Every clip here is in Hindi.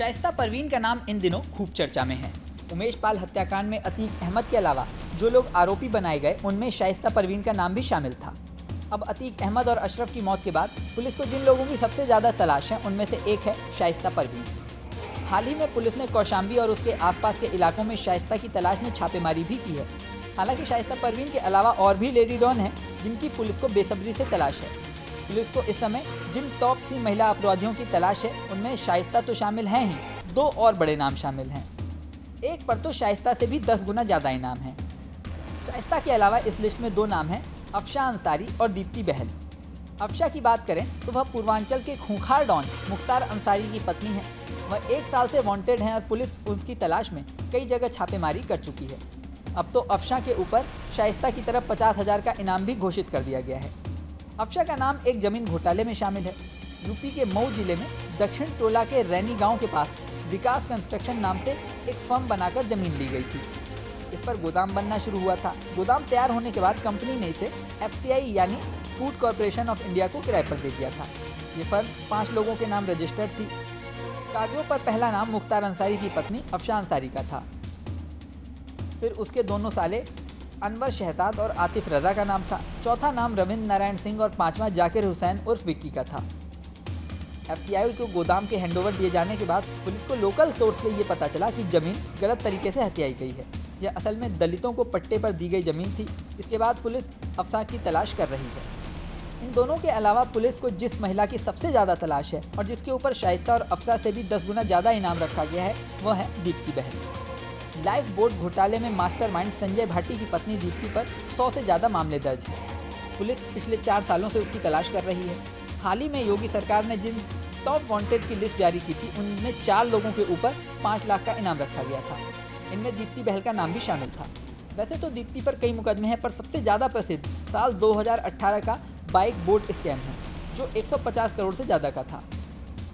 शाइस्ता परवीन का नाम इन दिनों खूब चर्चा में है। उमेश पाल हत्याकांड में अतीक अहमद के अलावा जो लोग आरोपी बनाए गए उनमें शाइस्ता परवीन का नाम भी शामिल था। अब अतीक अहमद और अशरफ की मौत के बाद पुलिस को जिन लोगों की सबसे ज़्यादा तलाश है उनमें से एक है शाइस्ता परवीन। हाल ही में पुलिस ने कौशाम्बी और उसके आसपास के इलाकों में शाइस्ता की तलाश में छापेमारी भी की है। हालांकि शाइस्ता परवीन के अलावा और भी लेडी डॉन हैं जिनकी पुलिस को बेसब्री से तलाश है। पुलिस को इस समय जिन टॉप 3 महिला अपराधियों की तलाश है उनमें शाइस्ता तो शामिल हैं ही, 2 और बड़े नाम शामिल हैं। एक पर तो शाइस्ता से भी 10 गुना ज़्यादा इनाम है। शाइस्ता के अलावा इस लिस्ट में 2 नाम हैं, अफशा अंसारी और दीप्ति बहल। अफशा की बात करें तो वह पूर्वांचल के खूंखार डॉन मुख्तार अंसारी की पत्नी है। वह 1 साल से वांटेड हैं और पुलिस उसकी तलाश में कई जगह छापेमारी कर चुकी है। अब तो अफशा के ऊपर शाइस्ता की तरफ 50,000 का इनाम भी घोषित कर दिया गया है। अफशा का नाम एक जमीन घोटाले में शामिल है। यूपी के मऊ जिले में दक्षिण टोला के रैनी गांव के पास विकास कंस्ट्रक्शन नाम से एक फर्म बनाकर जमीन ली गई थी। इस पर गोदाम बनना शुरू हुआ था। गोदाम तैयार होने के बाद कंपनी ने इसे FCI यानी फूड कॉरपोरेशन ऑफ इंडिया को किराए पर दे दिया था। ये फर्म 5 लोगों के नाम रजिस्टर्ड थी। कागजों पर पहला नाम मुख्तार अंसारी की पत्नी अफशा अंसारी का था। फिर उसके दोनों साले अनवर शहजाद और आतिफ रजा का नाम था। चौथा नाम रविंद्र नारायण सिंह और 5वां जाकिर हुसैन उर्फ विक्की का था। FCI को गोदाम के हैंडओवर दिए जाने के बाद पुलिस को लोकल सोर्स से ये पता चला कि जमीन गलत तरीके से हथियाई गई है। यह असल में दलितों को पट्टे पर दी गई जमीन थी। इसके बाद पुलिस अफशा की तलाश कर रही है। इन दोनों के अलावा पुलिस को जिस महिला की सबसे ज़्यादा तलाश है और जिसके ऊपर शाइस्ता और अफशा से भी 10 गुना ज़्यादा इनाम रखा गया है वह है दीप्ति बहल। लाइफ बोट घोटाले में मास्टरमाइंड संजय भाटी की पत्नी दीप्ति पर 100 से ज़्यादा मामले दर्ज हैं। पुलिस पिछले 4 सालों से उसकी तलाश कर रही है। हाल ही में योगी सरकार ने जिन टॉप वांटेड की लिस्ट जारी की थी उनमें 4 लोगों के ऊपर 5 लाख का इनाम रखा गया था। इनमें दीप्ति बहल का नाम भी शामिल था। वैसे तो दीप्ति पर कई मुकदमे हैं, पर सबसे ज़्यादा प्रसिद्ध साल 2018 का बाइक बोट स्कैम है जो 150 करोड़ से ज़्यादा का था।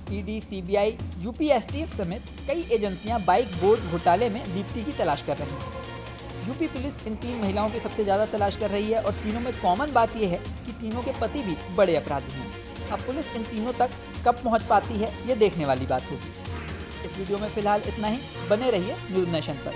ED, CBI, UP STF समेत कई एजेंसियां बाइक बोट घोटाले में दीप्ति की तलाश कर रही हैं। यूपी पुलिस इन 3 महिलाओं की सबसे ज़्यादा तलाश कर रही है और तीनों में कॉमन बात यह है कि तीनों के पति भी बड़े अपराधी हैं। अब पुलिस इन तीनों तक कब पहुंच पाती है ये देखने वाली बात होगी। इस वीडियो में फिलहाल इतना ही। बने रहिए न्यूज़ नेशन पर।